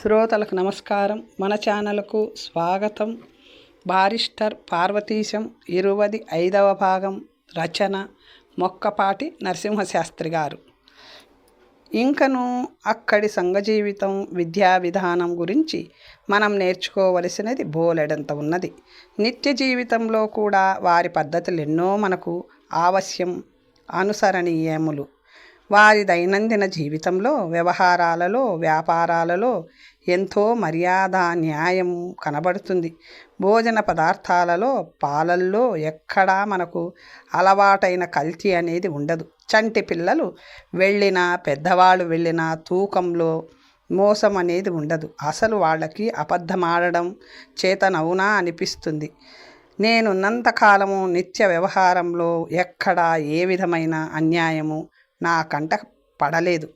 శ్రోతలకు నమస్కారం. మన ఛానల్కు స్వాగతం. బారిస్టర్ పార్వతీశం 25వ భాగం. రచన మొక్కపాటి నరసింహశాస్త్రి గారు. ఇంకను అక్కడి సంఘ జీవితం, విద్యా విధానం గురించి మనం నేర్చుకోవలసినది బోలెడంత ఉన్నది. నిత్య జీవితంలో కూడా వారి పద్ధతులు ఎన్నో మనకు ఆవశ్యం, అనుసరణీయములు. వారి దైనందిన జీవితంలో, వ్యవహారాలలో, వ్యాపారాలలో ఎంతో మర్యాద, న్యాయం కనబడుతుంది. భోజన పదార్థాలలో, పాలల్లో ఎక్కడా మనకు అలవాటైన కల్తీ అనేది ఉండదు. చంటి పిల్లలు వెళ్ళినా, పెద్దవాళ్ళు వెళ్ళినా తూకంలో మోసం అనేది ఉండదు. అసలు వాళ్ళకి అబద్ధమాడడం చేతనవునా అనిపిస్తుంది. నేనున్నంతకాలము నిత్య వ్యవహారంలో ఎక్కడా ఏ విధమైన అన్యాయము నా కంట పడలేదు.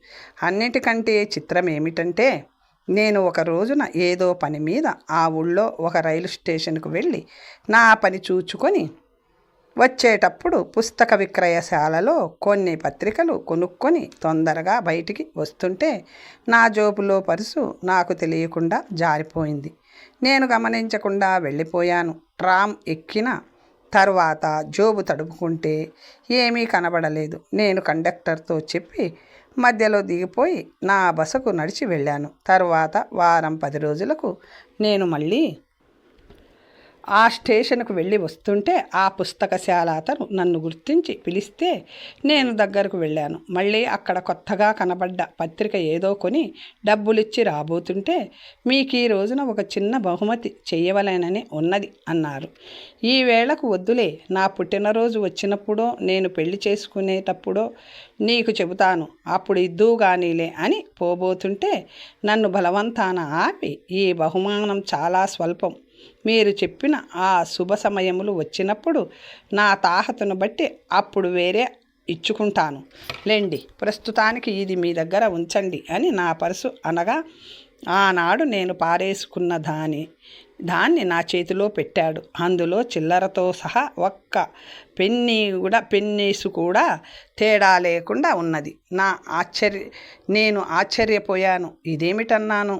అన్నిటికంటే చిత్రం ఏమిటంటే, నేను ఒక రోజున ఏదో పని మీద ఆ ఊళ్ళో ఒక రైలు స్టేషన్కు వెళ్ళి నా పని చూచుకొని వచ్చేటప్పుడు పుస్తక విక్రయశాలలో కొన్ని పత్రికలు కొనుక్కొని తొందరగా బయటికి వస్తుంటే నా జోబులో పర్సు నాకు తెలియకుండా జారిపోయింది. నేను గమనించకుండా వెళ్ళిపోయాను. ట్రామ్ ఎక్కిన తర్వాత జోబు తడుపుకుంటే ఏమీ కనబడలేదు. నేను కండక్టర్తో చెప్పి మధ్యలో దిగిపోయి నా బసకు నడిచి వెళ్ళాను. తర్వాత వారం 10 రోజులకు నేను మళ్ళీ ఆ స్టేషన్కు వెళ్ళి వస్తుంటే ఆ పుస్తకశాల అతను నన్ను గుర్తించి పిలిస్తే నేను దగ్గరకు వెళ్ళాను. మళ్ళీ అక్కడ కొత్తగా కనబడ్డ పత్రిక ఏదో కొని డబ్బులిచ్చి రాబోతుంటే, మీకు ఈ రోజున ఒక చిన్న బహుమతి చెయ్యవలెనని ఉన్నది అన్నారు. ఈ వేళకు వద్దులే, నా పుట్టినరోజు వచ్చినప్పుడో నేను పెళ్లి చేసుకునేటప్పుడో నీకు చెబుతాను, అప్పుడు ఇద్దువుగానీలే అని పోబోతుంటే నన్ను బలవంతాన ఆపి, ఈ బహుమానం చాలా స్వల్పం, మీరు చెప్పిన ఆ శుభ సమయములు వచ్చినప్పుడు నా తాహతను బట్టి అప్పుడు వేరే ఇచ్చుకుంటాను లేండి, ప్రస్తుతానికి ఇది మీ దగ్గర ఉంచండి అని నా పర్సు అనగా, ఆనాడు నేను పారేసుకున్న దాన్ని నా చేతిలో పెట్టాడు. అందులో చిల్లరతో సహా ఒక్క పెన్నీసు కూడా తేడా లేకుండా ఉన్నది. నేను ఆశ్చర్యపోయాను. ఇదేమిటన్నాను.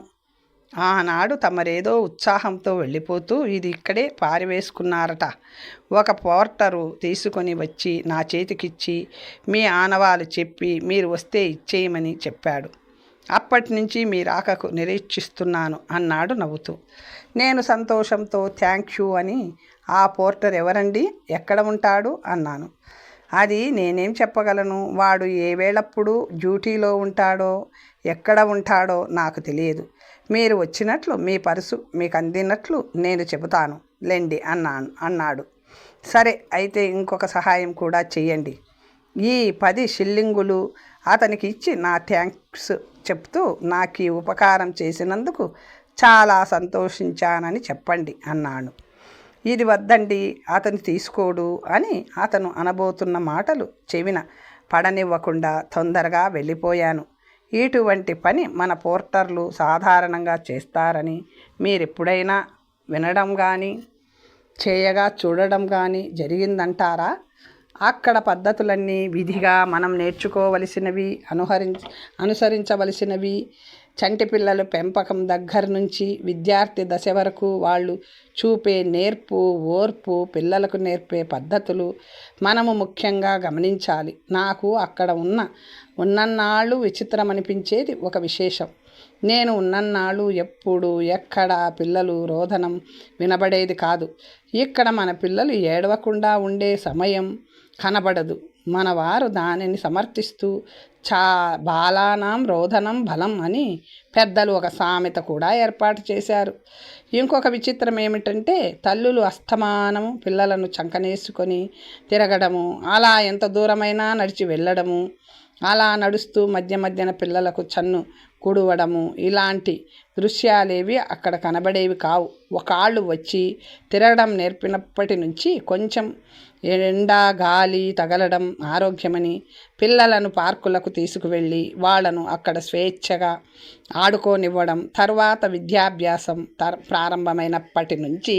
ఆనాడు తమరేదో ఉత్సాహంతో వెళ్ళిపోతూ ఇది ఇక్కడే పారివేసుకున్నారట. ఒక పోర్టరు తీసుకొని వచ్చి నా చేతికిచ్చి మీ ఆనవాలు చెప్పి మీరు వస్తే ఇచ్చేయమని చెప్పాడు. అప్పటి నుంచి మీ రాకకు నిరీక్షిస్తున్నాను అన్నాడు నవ్వుతూ. నేను సంతోషంతో థ్యాంక్ యూ అని, ఆ పోర్టర్ ఎవరండి, ఎక్కడ ఉంటాడు అన్నాను. అది నేనేం చెప్పగలను, వాడు ఏ వేళప్పుడు డ్యూటీలో ఉంటాడో ఎక్కడ ఉంటాడో నాకు తెలియదు. మీరు వచ్చినట్లు మీ పర్సు మీకు అందినట్లు నేను చెబుతాను లేండి అన్నాడు. సరే అయితే ఇంకొక సహాయం కూడా చెయ్యండి. ఈ 10 షిల్లింగులు అతనికి ఇచ్చి నా థ్యాంక్స్ చెప్తూ నాకు ఈ ఉపకారం చేసినందుకు చాలా సంతోషించానని చెప్పండి అన్నాను. ఇది వద్దండి, అతను తీసుకోడు అని అతను అనబోతున్న మాటలు చెవిన పడనివ్వకుండా తొందరగా వెళ్ళిపోయాను. ఇటువంటి పని మన పోర్టర్లు సాధారణంగా చేస్తారని మీరెప్పుడైనా వినడం కానీ చేయగా చూడడం కానీ జరిగిందంటారా? అక్కడ పద్ధతులన్నీ విధిగా మనం నేర్చుకోవలసినవి, అనుసరించవలసినవి. చంటి పిల్లల పెంపకం దగ్గర నుంచి విద్యార్థి దశ వరకు వాళ్ళు చూపే నేర్పు, ఓర్పు, పిల్లలకు నేర్పే పద్ధతులు మనము ముఖ్యంగా గమనించాలి. నాకు అక్కడ ఉన్నన్నాళ్ళు విచిత్రమనిపించేది ఒక విశేషం. నేను ఉన్నన్నాళ్ళు ఎప్పుడు ఎక్కడ పిల్లలు రోదనం వినబడేది కాదు. ఇక్కడ మన పిల్లలు ఏడవకుండా ఉండే సమయం కనబడదు. మన వారు దానిని సమర్థిస్తూ బాలానాం రోదనం బలం అని పెద్దలు ఒక సామెత కూడా ఏర్పాటు చేశారు. ఇంకొక విచిత్రం ఏమిటంటే, తల్లులు అస్తమానము పిల్లలను చంకనేసుకొని తిరగడము, అలా ఎంత దూరమైనా నడిచి వెళ్ళడము, అలా నడుస్తూ మధ్యన పిల్లలకు చన్ను కుడవడము, ఇలాంటి దృశ్యాలేవి అక్కడ కనబడేవి కావు. ఒకళ్ళు వచ్చి తిరగడం నేర్పినప్పటి నుంచి కొంచెం ఎండా గాలి తగలడం ఆరోగ్యమని పిల్లలను పార్కులకు తీసుకువెళ్ళి వాళ్లను అక్కడ స్వేచ్ఛగా ఆడుకోనివ్వడం, తర్వాత విద్యాభ్యాసం ప్రారంభమైనప్పటి నుంచి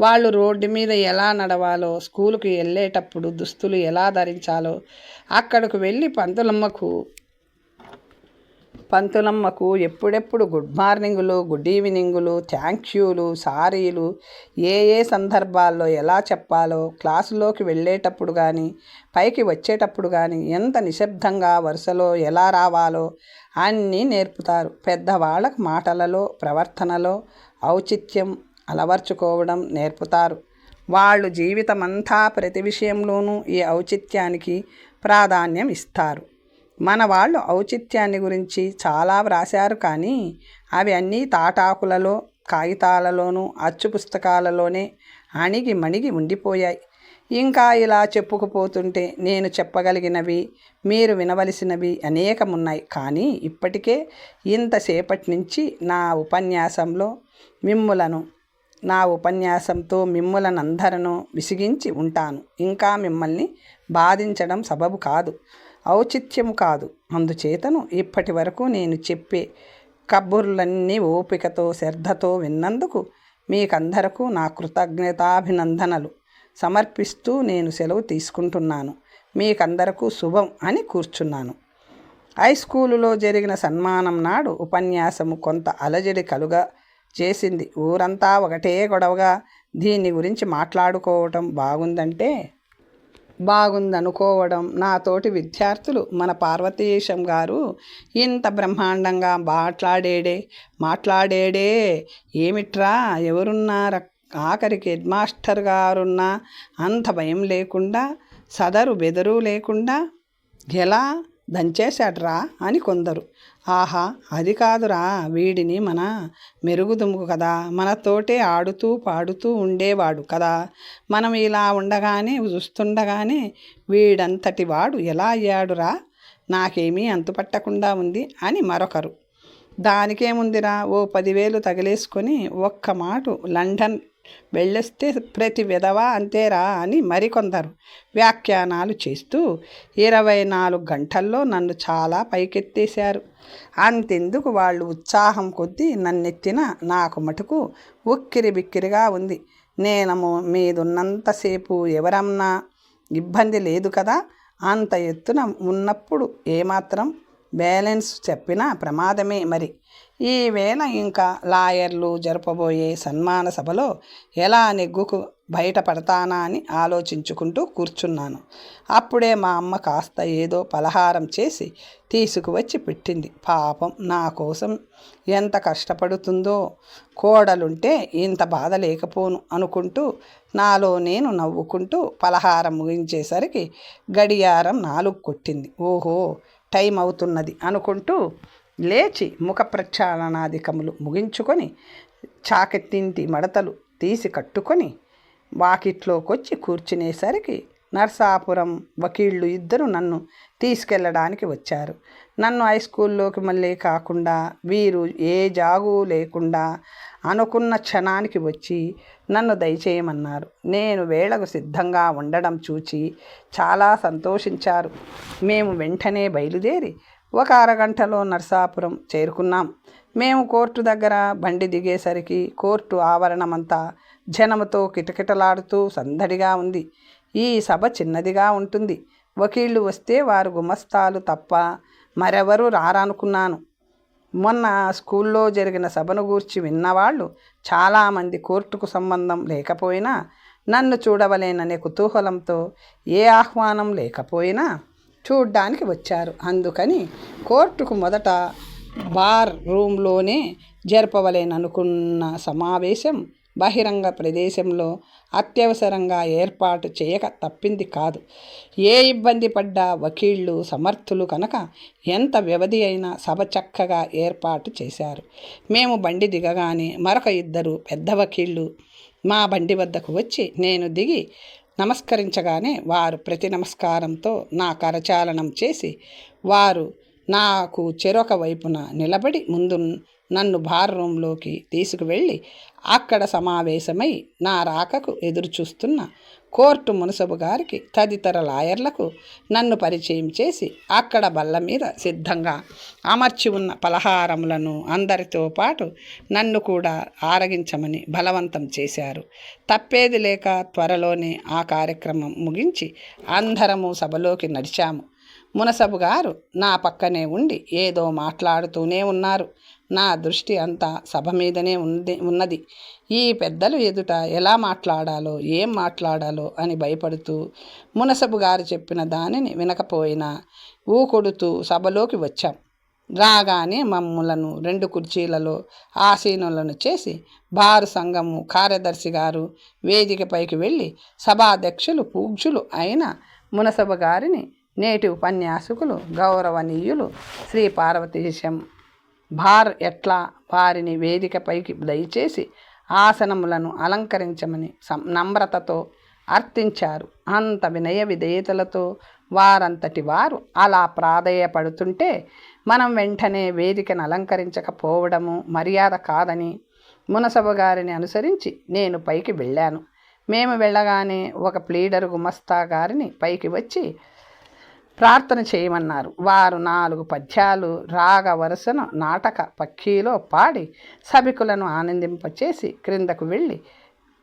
వాళ్ళు రోడ్డు మీద ఎలా నడవాలో, స్కూలుకు వెళ్ళేటప్పుడు దుస్తులు ఎలా ధరించాలో, అక్కడకు వెళ్ళి పంతులమ్మకు ఎప్పుడెప్పుడు గుడ్ మార్నింగులు, గుడ్ ఈవినింగులు, థ్యాంక్ యూలు, సారీలు ఏ ఏ సందర్భాల్లో ఎలా చెప్పాలో, క్లాసులోకి వెళ్ళేటప్పుడు కానీ పైకి వచ్చేటప్పుడు కానీ ఎంత నిశ్శబ్దంగా వరుసలో ఎలా రావాలో అన్నీ నేర్పుతారు. పెద్దవాళ్ళకు మాటలలో, ప్రవర్తనలో ఔచిత్యం అలవర్చుకోవడం నేర్పుతారు. వాళ్ళు జీవితమంతా ప్రతి విషయంలోనూ ఈ ఔచిత్యానికి ప్రాధాన్యం ఇస్తారు. మన వాళ్ళు ఔచిత్యాన్ని గురించి చాలా వ్రాశారు, కానీ అవి అన్నీ తాటాకులలో, కాగితాలలోనూ, అచ్చు పుస్తకాలలోనే అణిగి మణిగి ఉండిపోయాయి. ఇంకా ఇలా చెప్పుకుపోతుంటే నేను చెప్పగలిగినవి, మీరు వినవలసినవి అనేకమున్నాయి. కానీ ఇప్పటికే ఇంతసేపటి నుంచి నా ఉపన్యాసంతో మిమ్ములనందరను విసిగించి ఉంటాను. ఇంకా మిమ్మల్ని బాధించడం సబబు కాదు, ఔచిత్యము కాదు. అందుచేతను ఇప్పటి వరకు నేను చెప్పే కబుర్లన్నీ ఓపికతో, శ్రద్ధతో విన్నందుకు మీకందరకు నా కృతజ్ఞతాభినందనలు సమర్పిస్తూ నేను సెలవు తీసుకుంటున్నాను. మీకందరకు శుభం అని కూర్చున్నాను. హై స్కూలులో జరిగిన సన్మానం నాడు ఉపన్యాసము కొంత అలజడి కలుగా చేసింది. ఊరంతా ఒకటే గొడవగా దీని గురించి మాట్లాడుకోవటం బాగుందనుకోవడం. నాతోటి విద్యార్థులు మన పార్వతీశం గారు ఇంత బ్రహ్మాండంగా మాట్లాడేడే ఏమిట్రా, ఎవరున్నార, ఆఖరికి హెడ్ మాస్టర్ గారున్నా అంత భయం లేకుండా, సదరు బెదరు లేకుండా ఎలా దంచేశాడ్రా అని కొందరు. ఆహా, అది కాదురా, వీడిని మన మెరుగుదుము కదా, మనతోటే ఆడుతూ పాడుతూ ఉండేవాడు కదా, మనం ఇలా చూస్తుండగానే వీడంతటి వాడు ఎలా అయ్యాడురా, నాకేమీ అంతుపట్టకుండా ఉంది అని మరొకరు. దానికేముందిరా, ఓ 10,000 తగిలేసుకొని ఒక్క మాటు లండన్ వెళ్ళొస్తే ప్రతి విధవా అంతేరా అని మరికొందరు వ్యాఖ్యానాలు చేస్తూ 24 గంటల్లో నన్ను చాలా పైకెత్తేశారు. అంతెందుకు, వాళ్ళు ఉత్సాహం కొద్దీ నన్నెత్తిన నాకు మటుకు ఉక్కిరి బిక్కిరిగా ఉంది. నేను మీదున్నంతసేపు ఎవరన్నా ఇబ్బంది లేదు కదా, అంత ఎత్తున ఉన్నప్పుడు ఏమాత్రం బ్యాలెన్స్ చెప్పినా ప్రమాదమే మరి. ఈవేళ ఇంకా లాయర్లు జరపబోయే సన్మాన సభలో ఎలా నెగ్గుకు బయటపడతానా అని ఆలోచించుకుంటూ కూర్చున్నాను. అప్పుడే మా అమ్మ కాస్త ఏదో పలహారం చేసి తీసుకువచ్చి పెట్టింది. పాపం, నా కోసం ఎంత కష్టపడుతుందో, కోడలుంటే ఇంత బాధ లేకపోను అనుకుంటూ నాలో నేను నవ్వుకుంటూ పలహారం ముగించేసరికి గడియారం 4 కొట్టింది. ఓహో, టైం అవుతున్నది అనుకుంటూ లేచి ముఖ ప్రక్షాళనాధికములు ముగించుకొని చాకెత్తింటి మడతలు తీసి కట్టుకొని వాకిట్లోకొచ్చి కూర్చునేసరికి నర్సాపురం వకీళ్ళు ఇద్దరు నన్ను తీసుకెళ్ళడానికి వచ్చారు. నన్ను హై స్కూల్లోకి మళ్ళీ కాకుండా వీరు ఏ జాగు లేకుండా అనుకున్న క్షణానికి వచ్చి నన్ను దయచేయమన్నారు. నేను వేళకు సిద్ధంగా ఉండడం చూచి చాలా సంతోషించారు. మేము వెంటనే బయలుదేరి ఒక అరగంటలో నర్సాపురం చేరుకున్నాం. మేము కోర్టు దగ్గర బండి దిగేసరికి కోర్టు ఆవరణమంతా జనముతో కిటకిటలాడుతూ సందడిగా ఉంది. ఈ సభ చిన్నదిగా ఉంటుంది. వకీళ్ళు వస్తే వారు గుమస్తాలు తప్ప మరెవరూ రారనుకున్నాను. మొన్న స్కూల్లో జరిగిన సభను గూర్చి విన్నవాళ్ళు చాలామంది కోర్టుకు సంబంధం లేకపోయినా, నన్ను చూడవలేననే కుతూహలంతో ఏ ఆహ్వానం లేకపోయినా చూడ్డానికి వచ్చారు. అందుకని కోర్టుకు మొదట బార్ రూమ్లోనే జరపవలేననుకున్న సమావేశం బహిరంగ ప్రదేశంలో అత్యవసరంగా ఏర్పాటు చేయక తప్పింది కాదు. ఏ ఇబ్బంది పడ్డా వకీళ్ళు సమర్థులు కనుక ఎంత వ్యవధి అయినా సభ చక్కగా ఏర్పాటు చేశారు. మేము బండి దిగగానే మరొక 2 పెద్ద వకీళ్ళు మా బండి వద్దకు వచ్చి నేను దిగి నమస్కరించగానే వారు ప్రతి నమస్కారంతో నా కరచాలనం చేసి వారు నాకు చెరొక వైపున నిలబడి ముందు నన్ను బార్ రూమ్లోకి తీసుకువెళ్ళి అక్కడ సమావేశమై నా రాకకు ఎదురుచూస్తున్న కోర్టు మునసబు గారికి తదితర లాయర్లకు నన్ను పరిచయం చేసి అక్కడ బల్ల మీద సిద్ధంగా అమర్చి ఉన్న పలహారములను అందరితో పాటు నన్ను కూడా ఆరగించమని బలవంతం చేశారు. తప్పేది లేక త్వరలోనే ఆ కార్యక్రమం ముగించి అందరము సభలోకి నడిచాము. మునసబు గారు నా పక్కనే ఉండి ఏదో మాట్లాడుతూనే ఉన్నారు. నా దృష్టి అంతా సభ మీదనే ఉన్నది. ఈ పెద్దలు ఎదుట ఎలా మాట్లాడాలో ఏం మాట్లాడాలో అని భయపడుతూ మునసబు గారు చెప్పిన దానిని వినకపోయినా ఊకొడుతూ సభలోకి వచ్చాం. రాగానే మమ్ములను 2 కుర్చీలలో ఆసీనులను చేసి బారు సంఘము కార్యదర్శి గారు వేదికపైకి వెళ్ళి సభాధ్యక్షులు పూజ్యులు అయిన మునసబు గారిని, నేటి ఉపన్యాసకులు గౌరవనీయులు శ్రీ పార్వతీశం భార్ ఎట్లా వారిని వేదికపైకి దయచేసి ఆసనములను అలంకరించమని నమ్రతతో అర్థించారు. అంత వినయ విధేయతలతో వారంతటి వారు అలా ప్రాధేయపడుతుంటే మనం వెంటనే వేదికను అలంకరించకపోవడము మర్యాద కాదని మునసబు గారిని అనుసరించి నేను పైకి వెళ్ళాను. మేము వెళ్ళగానే ఒక ప్లీడరు గుమస్తా గారిని పైకి వచ్చి ప్రార్థన చేయమన్నారు. వారు 4 పద్యాలు రాగ వరుసను నాటక పక్కీలో పాడి సభికులను ఆనందింపచేసి క్రిందకు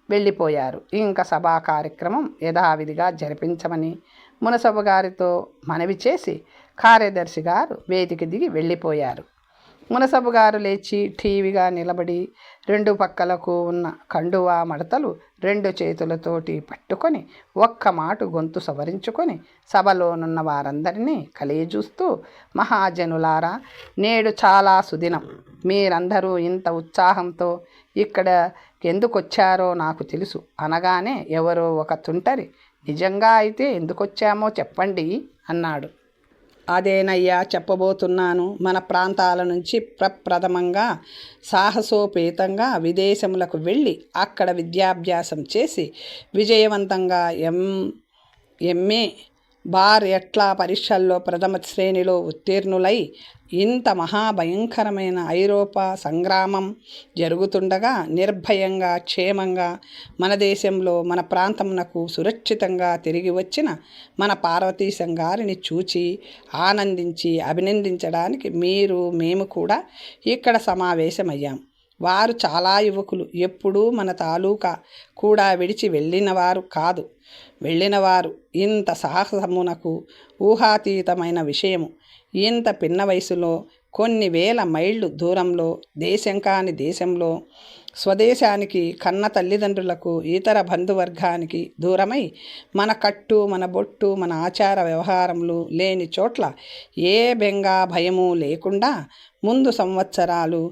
వెళ్ళిపోయారు. ఇంకా సభా కార్యక్రమం యథావిధిగా జరిపించమని మునసబు గారితో మనవి చేసి కార్యదర్శి గారు వేదిక దిగి వెళ్ళిపోయారు. మునసబు గారు లేచి ఠీవిగా నిలబడి 2 పక్కలకు ఉన్న కండువా మడతలు 2 చేతులతోటి పట్టుకొని ఒక్క మాటు గొంతు సవరించుకొని సభలోనున్న వారందరినీ కలియజూస్తూ, మహాజనులారా, నేడు చాలా సుదినం. మీరందరూ ఇంత ఉత్సాహంతో ఇక్కడ ఎందుకొచ్చారో నాకు తెలుసు అనగానే ఎవరో ఒక తుంటరి, నిజంగా అయితే ఎందుకొచ్చామో చెప్పండి అన్నాడు. అదేనయ్యా చెప్పబోతున్నాను. మన ప్రాంతాల నుంచి ప్రప్రథమంగా సాహసోపేతంగా విదేశములకు వెళ్ళి అక్కడ విద్యాభ్యాసం చేసి విజయవంతంగా ఎంఏ బార్ ఎట్లా పరీక్షల్లో ప్రథమ శ్రేణిలో ఉత్తీర్ణులై ఇంత మహాభయంకరమైన ఐరోపా సంగ్రామం జరుగుతుండగా నిర్భయంగా క్షేమంగా మన దేశంలో మన ప్రాంతమునకు సురక్షితంగా తిరిగి వచ్చిన మన పార్వతీశం గారిని చూచి ఆనందించి అభినందించడానికి మేము కూడా ఇక్కడ సమావేశమయ్యాం. వారు చాలా యువకులు, ఎప్పుడూ మన తాలూకా కూడా విడిచి వెళ్ళినవారు కాదు. వెళ్ళినవారు ఇంత సాహసమునకు ఊహాతీతమైన విషయము. ఇంత పిన్న వయసులో కొన్ని వేల మైళ్ళు దూరంలో దేశం కాని దేశంలో స్వదేశానికి కన్న తల్లిదండ్రులకు ఇతర బంధువర్గానికి దూరమై మన కట్టు మన బొట్టు మన ఆచార వ్యవహారములు లేని చోట్ల ఏ బెంగా భయము లేకుండా ముందు సంవత్సరాలు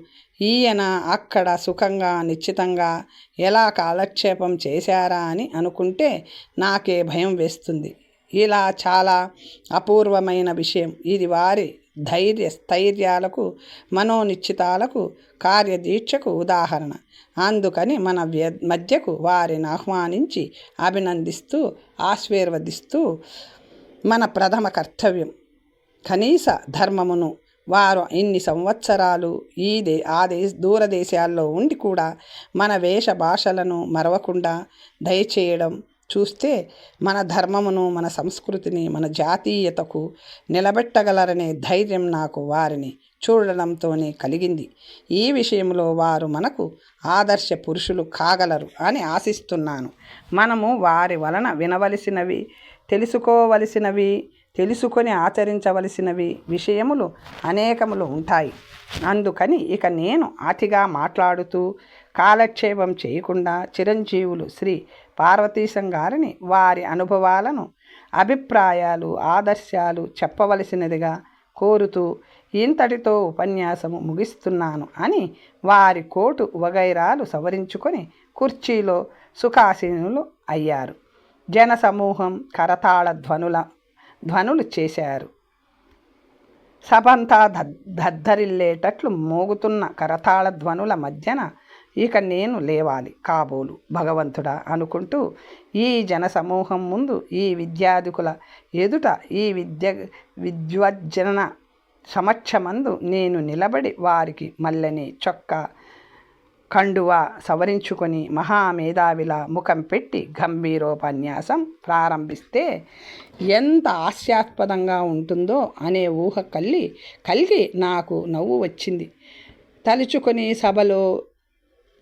ఈయన అక్కడ సుఖంగా నిశ్చితంగా ఎలా కాలక్షేపం చేశారా అని అనుకుంటే నాకే భయం వేస్తుంది. ఇలా చాలా అపూర్వమైన విషయం ఇది. వారి స్థైర్యాలకు మనోనిశ్చితాలకు కార్యదీక్షకు ఉదాహరణ. అందుకని మన మధ్యకు వారిని ఆహ్వానించి అభినందిస్తూ ఆశీర్వదిస్తూ మన ప్రథమ కర్తవ్యం. కనీస ధర్మమును వారు ఇన్ని సంవత్సరాలు దూరదేశాల్లో ఉండి కూడా మన వేష భాషలను మరవకుండా దయచేయడం చూస్తే మన ధర్మమును మన సంస్కృతిని మన జాతీయతకు నిలబెట్టగలరనే ధైర్యం నాకు వారిని చూడడంతోనే కలిగింది. ఈ విషయంలో వారు మనకు ఆదర్శ పురుషులు కాగలరు అని ఆశిస్తున్నాను. మనము వారి వలన వినవలసినవి, తెలుసుకోవలసినవి, తెలుసుకొని ఆచరించవలసినవి విషయములు అనేకములు ఉంటాయి. అందుకని ఇక నేను అతిగా మాట్లాడుతూ కాలక్షేపం చేయకుండా చిరంజీవులు శ్రీ పార్వతీశం గారిని వారి అనుభవాలను, అభిప్రాయాలు, ఆదర్శాలు చెప్పవలసినదిగా కోరుతూ ఇంతటితో ఉపన్యాసము ముగిస్తున్నాను అని వారి కోటు వగైరాలు సవరించుకొని కుర్చీలో సుఖాసీనులు అయ్యారు. జనసమూహం కరతాళ ధ్వనులు చేశారు. సభంతా దద్దరిల్లేటట్లు మోగుతున్న కరతాళ ధ్వనుల మధ్యన ఇక నేను లేవాలి కాబోలు భగవంతుడా అనుకుంటూ ఈ జనసమూహం ముందు, ఈ విద్యాధికుల ఎదుట, ఈ విద్వజ్జన సమక్షమందు నేను నిలబడి వారికి మల్లెని చొక్కా కండువా సవరించుకొని మహామేధావిలా ముఖం పెట్టి గంభీరోపన్యాసం ప్రారంభిస్తే ఎంత హాస్యాస్పదంగా ఉంటుందో అనే ఊహ కలిగి నాకు నవ్వు వచ్చింది. తలుచుకొని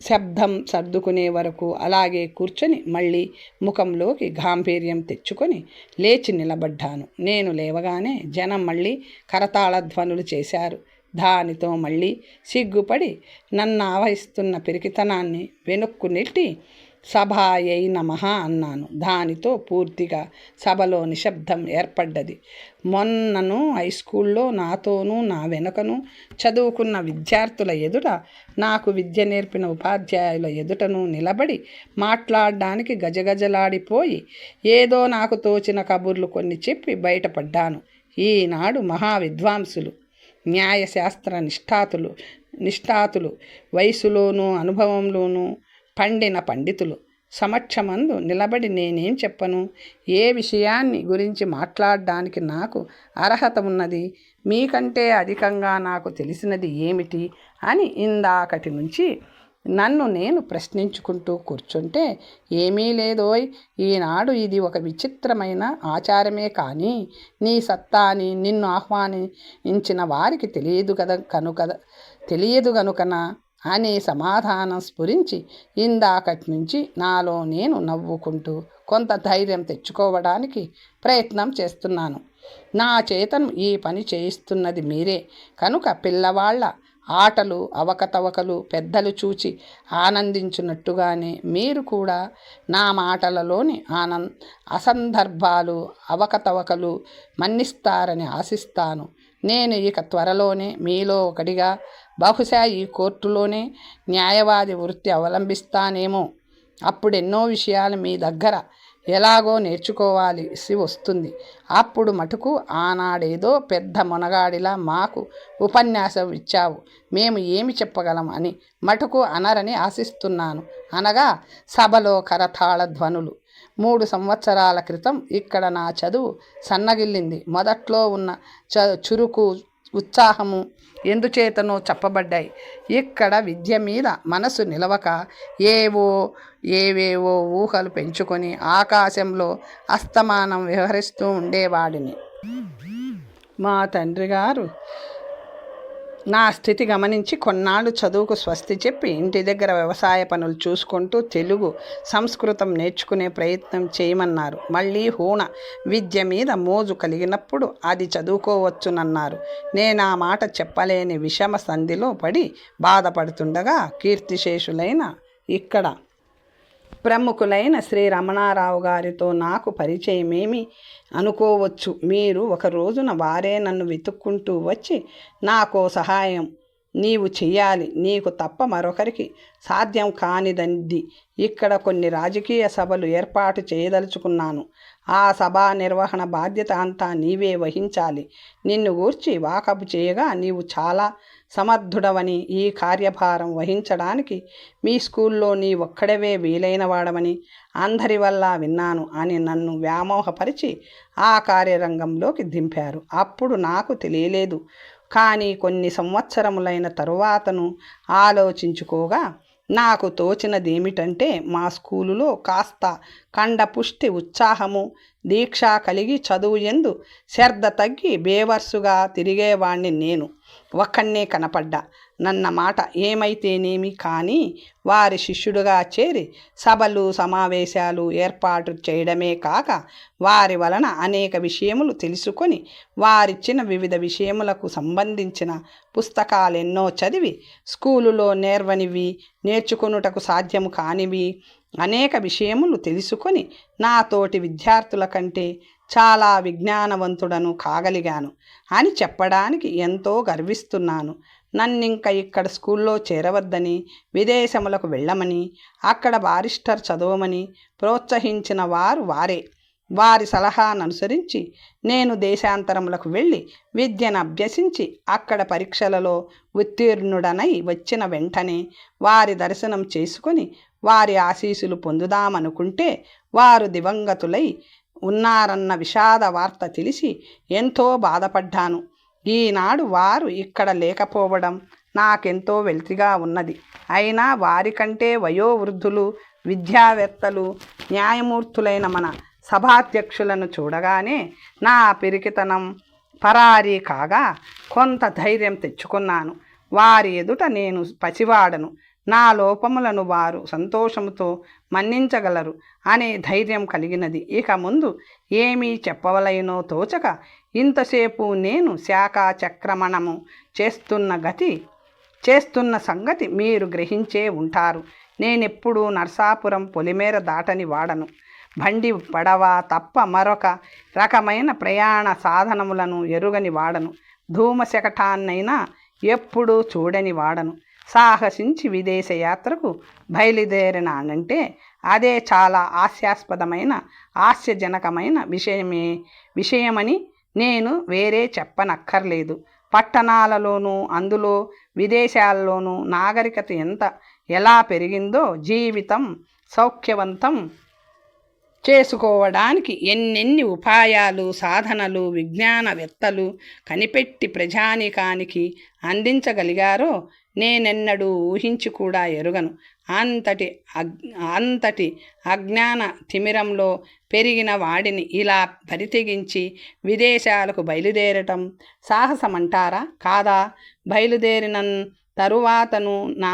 శబ్దం సర్దుకునే వరకు అలాగే కూర్చొని మళ్ళీ ముఖంలోకి గాంభీర్యం తెచ్చుకొని లేచి నిలబడ్డాను. నేను లేవగానే జనం మళ్ళీ కరతాళ ధ్వనులు చేశారు. దానితో మళ్ళీ సిగ్గుపడి నన్ను ఆవహిస్తున్న పిరికితనాన్ని వెనుక్కు నెట్టి సభాయై నమః అన్నాను. దానితో పూర్తిగా సభలో నిశ్శబ్దం ఏర్పడ్డది. మొన్నను హైస్కూల్లో నాతోనూ నా వెనుకను చదువుకున్న విద్యార్థుల ఎదుట, నాకు విద్య నేర్పిన ఉపాధ్యాయుల ఎదుటను నిలబడి మాట్లాడడానికి గజగజలాడిపోయి ఏదో నాకు తోచిన కబుర్లు కొన్ని చెప్పి బయటపడ్డాను. ఈనాడు మహావిద్వాంసులు, న్యాయశాస్త్ర నిష్ఠాతులు, వయసులోనూ అనుభవంలోనూ పండిన పండితులు సమక్షమందు నిలబడి నేనేం చెప్పను? ఏ విషయాన్ని గురించి మాట్లాడడానికి నాకు అర్హత ఉన్నది? మీకంటే అధికంగా నాకు తెలిసినది ఏమిటి అని ఇందాకటి నుంచి నన్ను నేను ప్రశ్నించుకుంటూ కూర్చుంటే, ఏమీ లేదోయ్, ఈనాడు ఇది ఒక విచిత్రమైన ఆచారమే కానీ నీ సత్తాని నిన్ను ఆహ్వానించిన వారికి తెలియదు గనుకనా అనే సమాధానం స్ఫురించి ఇందాకటి నుంచి నాలో నేను నవ్వుకుంటూ కొంత ధైర్యం తెచ్చుకోవడానికి ప్రయత్నం చేస్తున్నాను. నా చేతను ఈ పని చేయిస్తున్నది మీరే కనుక పిల్లవాళ్ళ ఆటలు అవకతవకలు పెద్దలు చూచి ఆనందించున్నట్టుగానే మీరు కూడా నా మాటలలోని అసందర్భాలు అవకతవకలు మన్నిస్తారని ఆశిస్తాను. నేను ఇక త్వరలోనే మీలో ఒకడిగా బహుశా ఈ కోర్టులోనే న్యాయవాది వృత్తి అవలంబిస్తానేమో. అప్పుడెన్నో విషయాలు మీ దగ్గర ఎలాగో నేర్చుకోవాల్సి వస్తుంది. అప్పుడు మటుకు ఆనాడేదో పెద్ద మొనగాడిలా మాకు ఉపన్యాసం ఇచ్చావు, మేము ఏమి చెప్పగలం అని మటుకు అనరని ఆశిస్తున్నాను అనగా సభలో కరతాళ ధ్వనులు. 3 సంవత్సరాల క్రితం ఇక్కడ నా చదువు సన్నగిల్లింది. మొదట్లో ఉన్న చురుకు ఉత్సాహము ఎందుచేతనో చెప్పబడ్డాయి. ఇక్కడ విద్య మీద మనసు నిలవక ఏవేవో ఊహలు పెంచుకొని ఆకాశంలో అస్తమానం విహరిస్తూ ఉండేవాడిని. మా తండ్రి గారు నా స్థితి గమనించి కొన్నాళ్ళు చదువుకు స్వస్తి చెప్పి ఇంటి దగ్గర వ్యవసాయ పనులు చూసుకుంటూ తెలుగు సంస్కృతం నేర్చుకునే ప్రయత్నం చేయమన్నారు. మళ్ళీ విద్య మీద మోజు కలిగినప్పుడు అది చదువుకోవచ్చునన్నారు. నేను ఆ మాట చెప్పలేని విషమ సంధిలో పడి బాధపడుతుండగా కీర్తిశేషులైన ఇక్కడ ప్రముఖులైన శ్రీ రమణారావు గారితో నాకు పరిచయమేమి అనుకోవచ్చు. మీరు ఒక రోజున వారే నన్ను వెతుక్కుంటూ వచ్చి నాకో సహాయం నీవు చెయ్యాలి, నీకు తప్ప మరొకరికి సాధ్యం కానిదంది. ఇక్కడ కొన్ని రాజకీయ సభలు ఏర్పాటు చేయదలుచుకున్నాను. ఆ సభా నిర్వహణ బాధ్యత అంతా నీవే వహించాలి. నిన్ను గూర్చి వాకబు చేయగా నీవు చాలా సమర్థుడవని, ఈ కార్యభారం వహించడానికి మీ స్కూల్లో నీ ఒక్కడవే వీలైన వాడవని అందరి వల్ల విన్నాను అని నన్ను వ్యామోహపరిచి ఆ కార్యరంగంలోకి దింపారు. అప్పుడు నాకు తెలియలేదు. కానీ కొన్ని సంవత్సరములైన తరువాతను ఆలోచించుకోగా నాకు తోచినదేమిటంటే, మా స్కూలులో కాస్త కండపుష్టి ఉత్సాహము దీక్ష కలిగి చదువు యందు శ్రద్ధ తగ్గి బేవర్సుగా తిరిగేవాణ్ణి నేను ఒక్కనే కనపడ్డా. నన్న మాట ఏమైతేనేమి కానీ వారి శిష్యుడుగా చేరి సభలు సమావేశాలు ఏర్పాటు చేయడమే కాక వారి వలన అనేక విషయములు తెలుసుకొని వారిచ్చిన వివిధ విషయములకు సంబంధించిన పుస్తకాలెన్నో చదివి స్కూలులో నేర్వనివి నేర్చుకొనుటకు సాధ్యము కానివి అనేక విషయములు తెలుసుకొని నాతోటి విద్యార్థుల కంటే చాలా విజ్ఞానవంతుడను కాగలిగాను అని చెప్పడానికి ఎంతో గర్విస్తున్నాను. నన్నింక ఇక్కడ స్కూల్లో చేరవద్దని, విదేశములకు వెళ్ళమని, అక్కడ బారిస్టర్ చదవమని ప్రోత్సహించిన వారే. వారి సలహాననుసరించి నేను దేశాంతరములకు వెళ్ళి విద్యను అభ్యసించి అక్కడ పరీక్షలలో ఉత్తీర్ణుడనై వచ్చిన వెంటనే వారి దర్శనం చేసుకొని వారి ఆశీస్సులు పొందుదామనుకుంటే వారు దివంగతులై ఉన్నారన్న విషాద వార్త తెలిసి ఎంతో బాధపడ్డాను. ఈనాడు వారు ఇక్కడ లేకపోవడం నాకెంతో వెలితిగా ఉన్నది. అయినా వారికంటే వయోవృద్ధులు, విద్యావేత్తలు, న్యాయమూర్తులైన మన సభాధ్యక్షులను చూడగానే నా పిరికితనం పరారీ కాగా కొంత ధైర్యం తెచ్చుకున్నాను. వారి ఎదుట నేను పసివాడను, నా లోపములను వారు సంతోషముతో మన్నించగలరు అనే ధైర్యం కలిగినది. ఇక ముందు ఏమీ చెప్పవలయనో తోచక ఇంతసేపు నేను శాఖా చక్రమణము చేస్తున్న సంగతి మీరు గ్రహించే ఉంటారు. నేనెప్పుడూ నర్సాపురం పొలిమేర దాటని వాడను. బండి, పడవ తప్ప మరొక రకమైన ప్రయాణ సాధనములను ఎరుగని వాడను. ధూమశకటాన్నైనా ఎప్పుడూ చూడని వాడను. సాహసించి విదేశ యాత్రకు బయలుదేరినానంటే అదే చాలా హాస్యాస్పదమైన హాస్యజనకమైన విషయమని నేను వేరే చెప్పనక్కర్లేదు. పట్టణాలలోనూ అందులో విదేశాల్లోనూ నాగరికత ఎలా పెరిగిందో జీవితం సౌఖ్యవంతం చేసుకోవడానికి ఎన్నెన్ని ఉపాయాలు సాధనలు విజ్ఞానవేత్తలు కనిపెట్టి ప్రజానీకానికి అందించగలిగారో నేనెన్నడూ ఊహించి కూడా ఎరుగను. అంతటి అజ్ఞాన తిమిరంలో పెరిగిన వాడిని ఇలా పరితెగించి విదేశాలకు బయలుదేరటం సాహసమంటారా? కాదా? బయలుదేరిన తరువాతను నా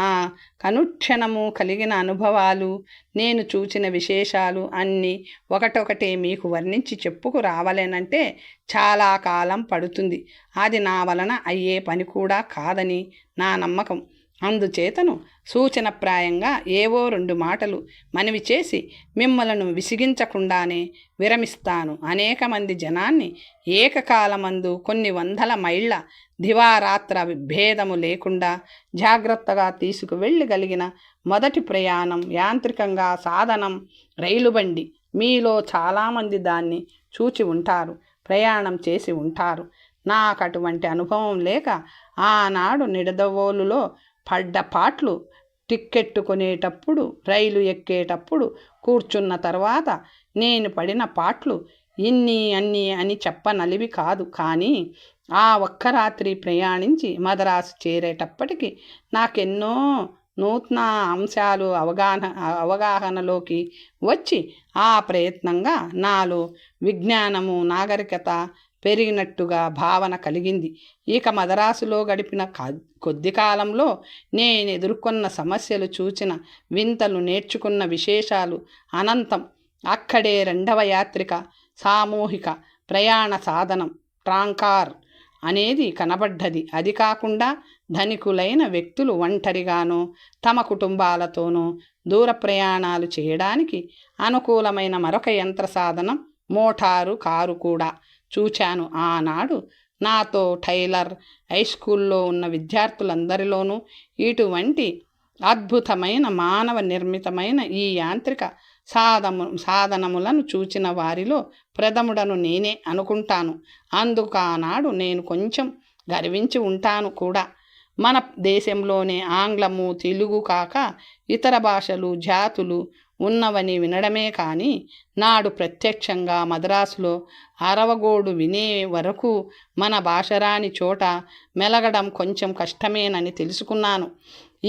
కనుక్షణము కలిగిన అనుభవాలు, నేను చూచిన విశేషాలు అన్నీ ఒకటొకటే మీకు వర్ణించి చెప్పుకు రావాలేనంటే చాలా కాలం పడుతుంది. అది నా వలన అయ్యే పని కూడా కాదని నా నమ్మకం. అందుచేతను సూచనప్రాయంగా ఏవో 2 మాటలు మనవి చేసి మిమ్మలను విసిగించకుండానే విరమిస్తాను. అనేక మంది జనాన్ని ఏకకాలమందు కొన్ని వందల మైళ్ళ దివారాత్ర విభేదము లేకుండా జాగ్రత్తగా తీసుకువెళ్ళగలిగిన మొదటి ప్రయాణం యాంత్రికంగా సాధనం రైలు బండి. మీలో చాలామంది దాన్ని చూచి ఉంటారు, ప్రయాణం చేసి ఉంటారు. నాకు అటువంటి అనుభవం లేక ఆనాడు నిడదవోలులో పడ్డ పాట్లు, టిక్కెట్టు కొనేటప్పుడు, రైలు ఎక్కేటప్పుడు, కూర్చున్న తర్వాత నేను పడిన పాట్లు ఇన్ని అన్నీ అని చెప్పనలివి కాదు. కానీ ఆ ఒక్క రాత్రి ప్రయాణించి మద్రాసు చేరేటప్పటికి నాకెన్నో నూతన అంశాలు అవగాహనలోకి వచ్చి ఆ ప్రయత్నంగా నాలో విజ్ఞానము నాగరికత పెరిగినట్టుగా భావన కలిగింది. ఇక మద్రాసులో గడిపిన కొద్ది కాలంలో నేను ఎదుర్కొన్న సమస్యలు, చూచిన వింతలు, నేర్చుకున్న విశేషాలు అనంతం. అక్కడే 2వ యాత్రిక సామూహిక ప్రయాణ సాధనం ట్రాంకార్ అనేది కనబడ్డది. అది కాకుండా ధనికులైన వ్యక్తులు ఒంటరిగానో తమ కుటుంబాలతోనో దూర ప్రయాణాలు చేయడానికి అనుకూలమైన మరొక యంత్ర సాధనం మోటారు కారు కూడా చూచాను. ఆనాడు నాతో టైలర్ హైస్కూల్లో ఉన్న విద్యార్థులందరిలోనూ ఇటువంటి అద్భుతమైన మానవ నిర్మితమైన ఈ యాంత్రిక సాధనములను చూచిన వారిలో ప్రథముడను నేనే అనుకుంటాను. అందుకు ఆనాడు నేను కొంచెం గర్వించి ఉంటాను కూడా. మన దేశంలోనే ఆంగ్లము, తెలుగు కాక ఇతర భాషలు, జాతులు ఉన్నవని వినడమే కానీ నాడు ప్రత్యక్షంగా మద్రాసులో అరవగోడు వినే వరకు మన భాషరాని చోట మెలగడం కొంచెం కష్టమేనని తెలుసుకున్నాను.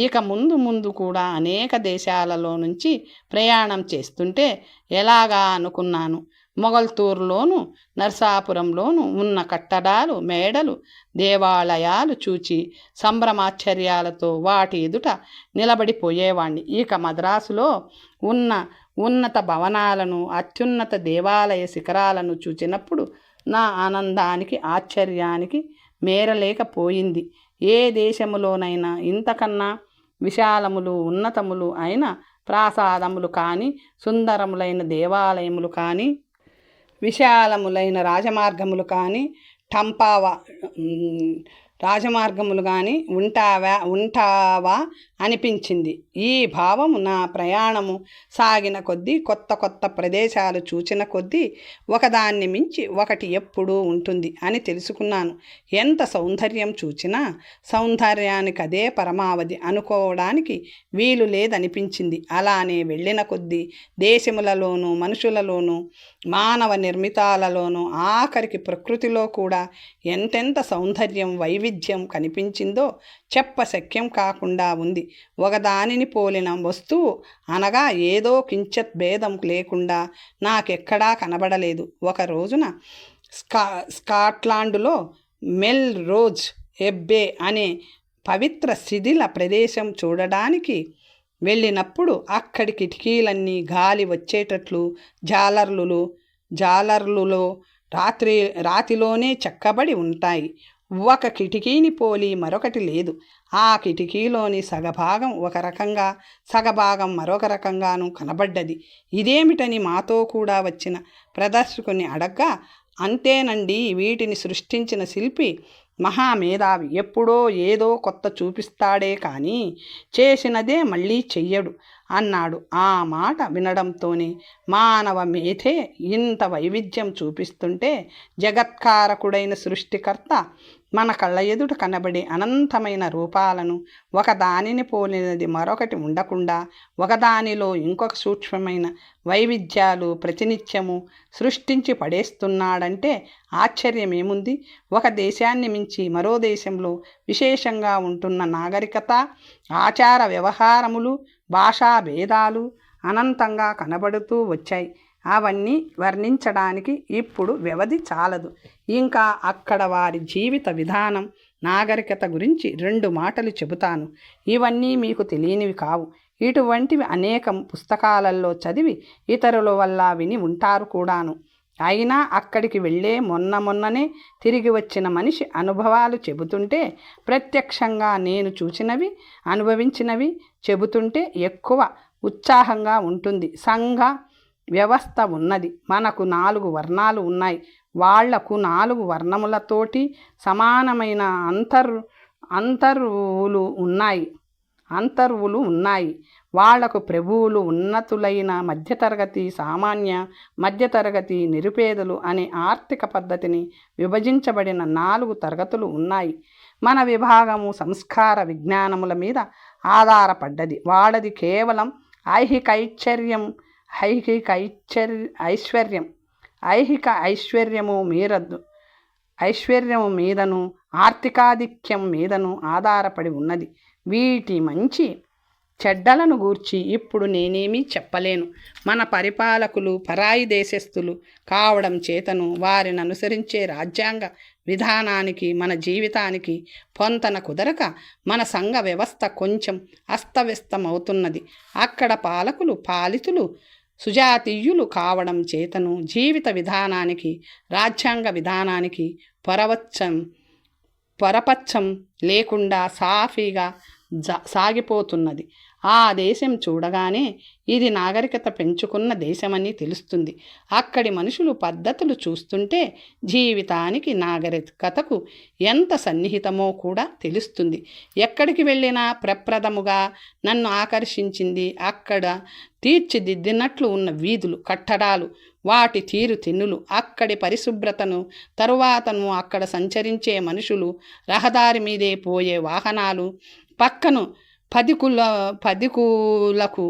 ఇక ముందు కూడా అనేక దేశాలలో నుంచి ప్రయాణం చేస్తుంటే ఎలాగా అనుకున్నాను. మొగల్తూరులోను నర్సాపురంలోను ఉన్న కట్టడాలు, మేడలు, దేవాలయాలు చూచి సంభ్రమాశ్చర్యాలతో వాటి ఎదుట నిలబడిపోయేవాణ్ణి. ఇక మద్రాసులో ఉన్న ఉన్నత భవనాలను, అత్యున్నత దేవాలయ శిఖరాలను చూచినప్పుడు నా ఆనందానికి ఆశ్చర్యానికి మేరలేకపోయింది. ఏ దేశములోనైనా ఇంతకన్నా విశాలములు, ఉన్నతములు అయిన ప్రాసాదములు కానీ, సుందరములైన దేవాలయములు కానీ, విశాలములైన రాజమార్గములు కానీ రాజమార్గములు కానీ ఉంటావా అనిపించింది. ఈ భావము నా ప్రయాణము సాగిన కొద్దీ, కొత్త ప్రదేశాలు చూచిన కొద్దీ ఒకదాన్ని మించి ఒకటి ఎప్పుడూ ఉంటుంది అని తెలుసుకున్నాను. ఎంత సౌందర్యం చూచినా సౌందర్యానికి అదే పరమావధి అనుకోవడానికి వీలు లేదనిపించింది. అలానే వెళ్ళిన కొద్దీ దేశములలోనూ, మనుషులలోనూ, మానవ నిర్మితాలలోనూ, ఆఖరికి ప్రకృతిలో కూడా ఎంతెంత సౌందర్యం, వైవిధ్యం కనిపించిందో చెప్పశక్యం కాకుండా ఉంది. ఒకదానిని పోలిన వస్తువు అనగా ఏదో కించిత్ భేదం లేకుండా నాకెక్కడా కనబడలేదు. ఒక రోజున స్కాట్లాండులో మెల్ రోజ్ ఎబ్బే అనే పవిత్ర శిథిల ప్రదేశం చూడడానికి వెళ్ళినప్పుడు అక్కడి కిటికీలన్నీ గాలి వచ్చేటట్లు జాలర్లులో రాతిలోనే చెక్కబడి ఉంటాయి. ఒక కిటికీని పోలి మరొకటి లేదు. ఆ కిటికీలోని సగభాగం ఒక రకంగా, సగభాగం మరొక రకంగాను కనబడ్డది. ఇదేమిటని మాతో కూడా వచ్చిన ప్రదర్శకుని అడగ్గా, అంతేనండి, వీటిని సృష్టించిన శిల్పి మహామేధావి. ఎప్పుడో ఏదో కొత్త చూపిస్తాడే కానీ చేసినదే మళ్ళీ చెయ్యడు అన్నాడు. ఆ మాట వినడంతోనే మానవ మేధే ఇంత వైవిధ్యం చూపిస్తుంటే జగత్కారకుడైన సృష్టికర్త మన కళ్ళ ఎదుట కనబడే అనంతమైన రూపాలను ఒకదానిని పోలినది మరొకటి ఉండకుండా ఒకదానిలో ఇంకొక సూక్ష్మమైన వైవిధ్యాలు ప్రతినిత్యము సృష్టించి పడేస్తున్నాడంటే ఆశ్చర్యమేముంది? ఒక దేశాన్ని మించి మరో దేశంలో విశేషంగా ఉంటున్న నాగరికత, ఆచార వ్యవహారములు, భాషా భేదాలు అనంతంగా కనబడుతూ వచ్చాయి. అవన్నీ వర్ణించడానికి ఇప్పుడు వ్యవధి చాలదు. ఇంకా అక్కడ వారి జీవిత విధానం, నాగరికత గురించి 2 మాటలు చెబుతాను. ఇవన్నీ మీకు తెలియనివి కావు. ఇటువంటివి అనేకం పుస్తకాలలో చదివి ఇతరుల వల్ల విని ఉంటారు కూడాను. అయినా అక్కడికి వెళ్ళే మొన్ననే తిరిగి వచ్చిన మనిషి అనుభవాలు చెబుతుంటే, ప్రత్యక్షంగా నేను చూసినవి, అనుభవించినవి చెబుతుంటే ఎక్కువ ఉత్సాహంగా ఉంటుంది. సంఘ వ్యవస్థ ఉన్నది. మనకు 4 వర్ణాలు ఉన్నాయి. వాళ్లకు 4 వర్ణములతోటి సమానమైన అంతర్వులు ఉన్నాయి. వాళ్లకు ప్రభువులు, ఉన్నతులైన మధ్యతరగతి, సామాన్య మధ్యతరగతి, నిరుపేదలు అనే ఆర్థిక పద్ధతిని విభజించబడిన 4 తరగతులు ఉన్నాయి. మన విభాగము సంస్కార విజ్ఞానముల మీద ఆధారపడ్డది. వాళ్లది కేవలం ఐహిక ఐశ్వర్యము మీదను ఆర్థికాధిక్యం మీదను ఆధారపడి ఉన్నది. వీటి మంచి చెడ్డలను గూర్చి ఇప్పుడు నేనేమీ చెప్పలేను. మన పరిపాలకులు పరాయి దేశస్థులు కావడం చేతను వారిని అనుసరించే రాజ్యాంగ విధానానికి మన జీవితానికి పొంతన కుదరక మన సంఘ వ్యవస్థ కొంచెం అస్తవ్యస్తమవుతున్నది. అక్కడ పాలితులు సుజాతీయులు కావడం చేతను జీవిత విధానానికి, రాజ్యాంగ విధానానికి పొరపచ్చం లేకుండా సాఫీగా సాగిపోతున్నది. ఆ దేశం చూడగానే ఇది నాగరికత పెంచుకున్న దేశమని తెలుస్తుంది. అక్కడి మనుషులు పద్ధతులు చూస్తుంటే జీవితానికి, నాగరికతకు ఎంత సన్నిహితమో కూడా తెలుస్తుంది. ఎక్కడికి వెళ్ళినా ప్రప్రథముగా నన్ను ఆకర్షించింది అక్కడ తీర్చిదిద్దినట్లు ఉన్న వీధులు, కట్టడాలు, వాటి తీరుతెన్నులు, అక్కడి పరిశుభ్రతను, తరువాతను అక్కడ సంచరించే మనుషులు, రహదారి మీదే పోయే వాహనాలు, పక్కను పదికులకు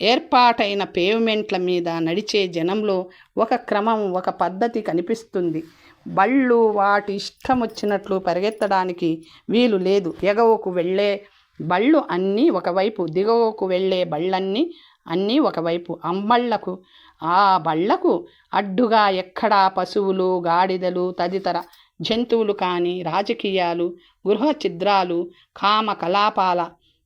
ఏర్పాటైన పేవ్మెంట్ల మీద నడిచే జనంలో ఒక క్రమం, ఒక పద్ధతి కనిపిస్తుంది. బళ్ళు వాటి ఇష్టం వచ్చినట్లు పరిగెత్తడానికి వీలు లేదు. ఎగువకు వెళ్ళే బళ్ళు అన్నీ ఒకవైపు, దిగువకు వెళ్ళే అన్నీ ఒకవైపు. ఆ బళ్లకు అడ్డుగా ఎక్కడా పశువులు, గాడిదలు తదితర జంతువులు కానీ, రాజకీయాలు, గృహ ఛిద్రాలు, కామ కలాపాల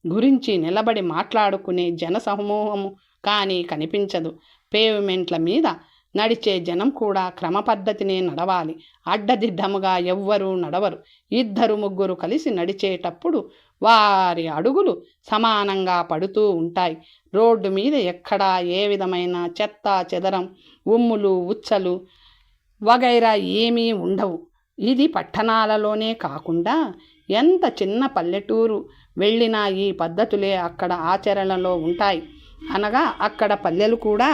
గురించి నిలబడి మాట్లాడుకునే జనసమూహము కానీ కనిపించదు. పేవ్మెంట్ల మీద నడిచే జనం కూడా క్రమ పద్ధతినే నడవాలి. అడ్డదిడ్డముగా ఎవ్వరూ నడవరు. 2-3 కలిసి నడిచేటప్పుడు వారి అడుగులు సమానంగా పడుతూ ఉంటాయి. రోడ్డు మీద ఎక్కడా ఏ విధమైన చెత్త చెదరం, ఉమ్ములు, ఉచ్చలు వగైరా ఏమీ ఉండవు. ఇది పట్టణాలలోనే కాకుండా ఎంత చిన్న పల్లెటూరు వెళ్ళినా ఈ పద్ధతులే అక్కడ ఆచరణలో ఉంటాయి. అనగా అక్కడ పల్లెలు కూడా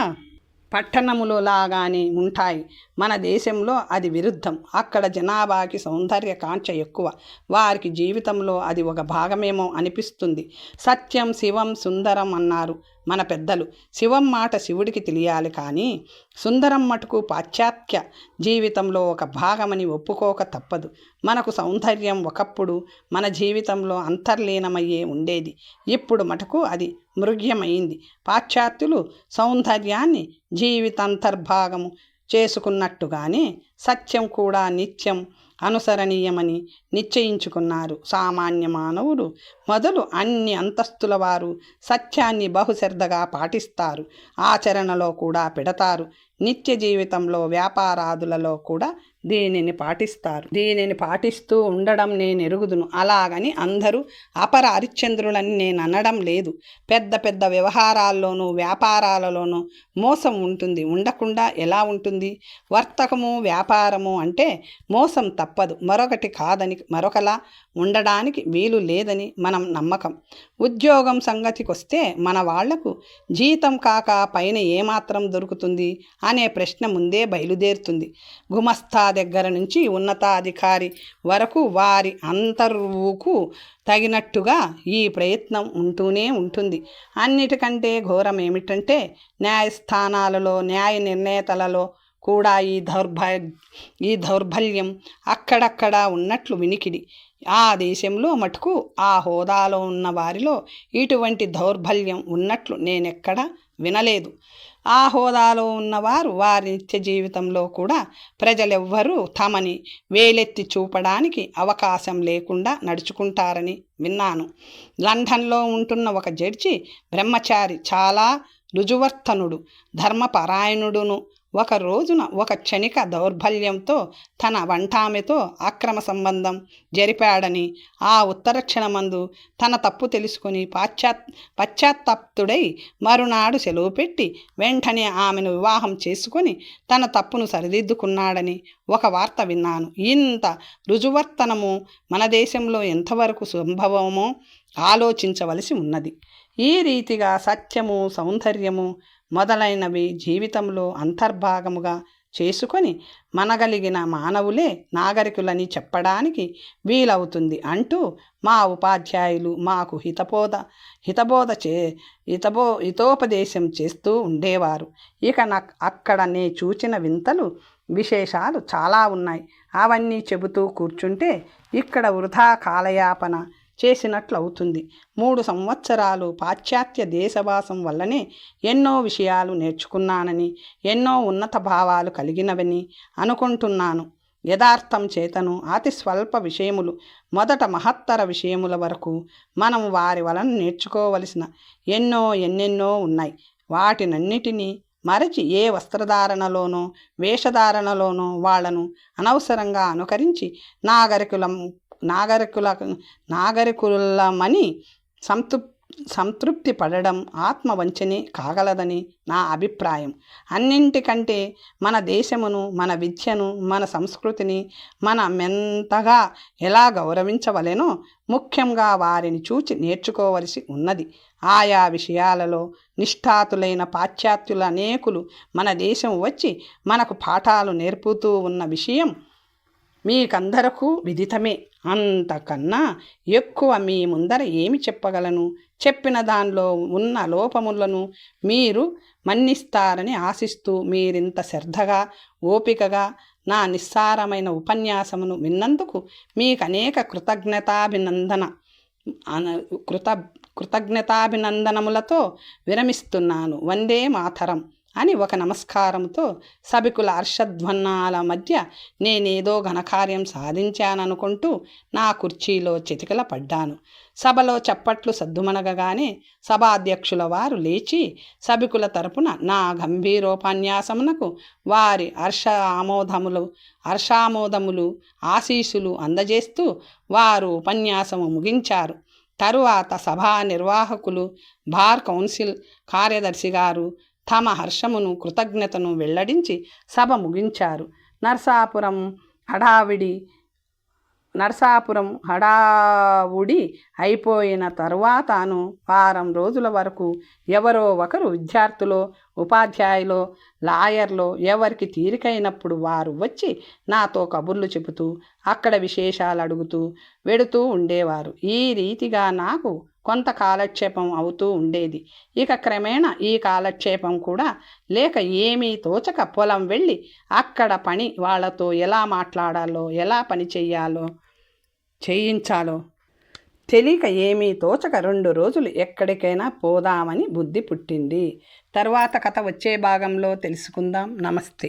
పట్టణములో లాగానే ఉంటాయి. మన దేశంలో అది విరుద్ధం. అక్కడ జనాభాకి సౌందర్య కాంక్ష ఎక్కువ. వారికి జీవితంలో అది ఒక భాగమేమో అనిపిస్తుంది. సత్యం, శివం, సుందరం అన్నారు మన పెద్దలు. శివం మాట శివుడికి తెలియాలి కానీ సుందరం మటుకు పాశ్చాత్య జీవితంలో ఒక భాగమని ఒప్పుకోక తప్పదు. మనకు సౌందర్యం ఒకప్పుడు మన జీవితంలో అంతర్లీనమయ్యే ఉండేది. ఇప్పుడు మటుకు అది మృగ్యమైంది. పాశ్చాత్యులు సౌందర్యాన్ని జీవితాంతర్భాగము చేసుకున్నట్టుగానే సత్యం కూడా నిత్యం అనుసరణీయమని నిశ్చయించుకున్నారు. సామాన్య మానవుడు మొదలు అన్ని అంతస్తుల వారు సత్యాన్ని బహుశ్రద్ధగా పాటిస్తారు, ఆచరణలో కూడా పెడతారు. నిత్య జీవితంలో వ్యాపారాదులలో కూడా దీనిని పాటిస్తూ ఉండడం నేను ఎరుగుదును. అలాగని అందరూ అపర హరిశ్చంద్రులని నేను అనడం లేదు. పెద్ద పెద్ద వ్యవహారాల్లోనూ వ్యాపారాలలోనూ మోసం ఉంటుంది, ఉండకుండా ఎలా ఉంటుంది? వర్తకము వ్యాపారము అంటే మోసం తప్పదు, మరొకటి కాదని, మరొకలా ఉండడానికి వీలు లేదని మనం నమ్మకం. ఉద్యోగం సంగతికొస్తే మన వాళ్లకు జీతం కాక పైన ఏమాత్రం దొరుకుతుంది అనే ప్రశ్న ముందే బయలుదేరుతుంది. గుమస్తా దగ్గర నుంచి ఉన్నతాధికారి వరకు వారి అంతర్వుకు తగినట్టుగా ఈ ప్రయత్నం ఉంటూనే ఉంటుంది. అన్నిటికంటే ఘోరం ఏమిటంటే న్యాయస్థానాలలో న్యాయ నిర్ణేతలలో కూడా ఈ దౌర్బల్యం అక్కడక్కడ ఉన్నట్లు వినికిడి. ఆ దేశంలో మటుకు ఆ హోదాలో ఉన్న వారిలో ఇటువంటి దౌర్బల్యం ఉన్నట్లు నేనెక్కడా వినలేదు. ఆ హోదాలో ఉన్నవారు వారి నిత్య జీవితంలో కూడా ప్రజలెవ్వరూ తమని వేలెత్తి చూపడానికి అవకాశం లేకుండా నడుచుకుంటారని విన్నాను. లండన్లో ఉంటున్న ఒక జడ్జి బ్రహ్మచారి, చాలా రుజువర్తనుడు, ధర్మపరాయణుడును ఒక రోజున ఒక క్షణిక దౌర్బల్యంతో తన వంటామెతో అక్రమ సంబంధం జరిపాడని, ఆ ఉత్తర క్షణమందు తన తప్పు తెలుసుకుని పశ్చాత్తాప్తుడై మరునాడు సెలవు పెట్టి వెంటనే ఆమెను వివాహం చేసుకొని తన తప్పును సరిదిద్దుకున్నాడని ఒక వార్త విన్నాను. ఇంత రుజువర్తనము మన దేశంలో ఎంతవరకు సంభవమో ఆలోచించవలసి ఉన్నది. ఈ రీతిగా సత్యము, సౌందర్యము మొదలైనవి జీవితంలో అంతర్భాగముగా చేసుకొని మనగలిగిన మానవులే నాగరికులని చెప్పడానికి వీలవుతుంది అంటూ మా ఉపాధ్యాయులు మాకు హితోపదేశం చేస్తూ ఉండేవారు. ఇక అక్కడ నే చూచిన వింతలు విశేషాలు చాలా ఉన్నాయి. అవన్నీ చెబుతూ కూర్చుంటే ఇక్కడ వృధా కాలయాపన చేసినట్లు అవుతుంది. 3 సంవత్సరాలు పాశ్చాత్య దేశవాసం వల్లనే ఎన్నో విషయాలు నేర్చుకున్నానని, ఎన్నో ఉన్నత భావాలు కలిగినవని అనుకుంటున్నాను. యథార్థం చేతను అతి స్వల్ప విషయములు మొదట మహత్తర విషయముల వరకు మనం వారి వలన నేర్చుకోవలసిన ఎన్నెన్నో ఉన్నాయి. వాటినన్నిటినీ మరచి ఏ వస్త్రధారణలోనో వేషధారణలోనో వాళ్లను అనవసరంగా అనుకరించి నాగరికులమని సంతృప్తి పడడం ఆత్మవంచనే కాగలదని నా అభిప్రాయం. అన్నింటికంటే మన దేశమును, మన విద్యను, మన సంస్కృతిని మెంతగా ఎలా గౌరవించవలెనో ముఖ్యంగా వారిని చూచి నేర్చుకోవలసి ఉన్నది. ఆయా విషయాలలో నిష్ఠాతులైన పాశ్చాత్యుల అనేకులు మన దేశం వచ్చి మనకు పాఠాలు నేర్పుతూ ఉన్న విషయం మీకందరకు విదితమే. అంతకన్నా ఎక్కువ మీ ముందర ఏమి చెప్పగలను? చెప్పిన దానిలో ఉన్న లోపములను మీరు మన్నిస్తారని ఆశిస్తూ మీరింత శ్రద్ధగా, ఓపికగా నా నిస్సారమైన ఉపన్యాసమును విన్నందుకు మీకు అనేక కృతజ్ఞతాభినందనములతో విరమిస్తున్నాను. వందే మాతరం అని ఒక నమస్కారంతో సభికుల హర్షధ్వన్నాల మధ్య నేనేదో ఘనకార్యం సాధించాననుకుంటూ నా కుర్చీలో చితికిల పడ్డాను. సభలో చప్పట్లు సద్దుమణగగానే సభాధ్యక్షుల వారు లేచి సభికుల తరపున నా గంభీరోపన్యాసమునకు వారి హర్షామోదములు ఆశీస్సులు అందజేస్తూ వారు ఉపన్యాసము ముగించారు. తరువాత సభా నిర్వాహకులు, బార్ కౌన్సిల్ కార్యదర్శి గారు తమ హర్షమును, కృతజ్ఞతను వెల్లడించి సభ ముగించారు. నరసాపురం హడావుడి అయిపోయిన తరువాతను వారం రోజుల వరకు ఎవరో ఒకరు విద్యార్థులో, ఉపాధ్యాయులో, లాయర్లో ఎవరికి తీరికైనప్పుడు వారు వచ్చి నాతో కబుర్లు చెబుతూ అక్కడ విశేషాలు అడుగుతూ వెడుతూ ఉండేవారు. ఈ రీతిగా నాకు కొంత కాలక్షేపం అవుతూ ఉండేది. ఇక క్రమేణా ఈ కాలక్షేపం కూడా లేక ఏమీ తోచక పొలం వెళ్ళి అక్కడ పని వాళ్లతో ఎలా మాట్లాడాలో, ఎలా పని చేయించాలో తెలియక ఏమీ తోచక 2 రోజులు ఎక్కడికైనా పోదామని బుద్ధి పుట్టింది. తర్వాత కథ వచ్చే భాగంలో తెలుసుకుందాం. నమస్తే.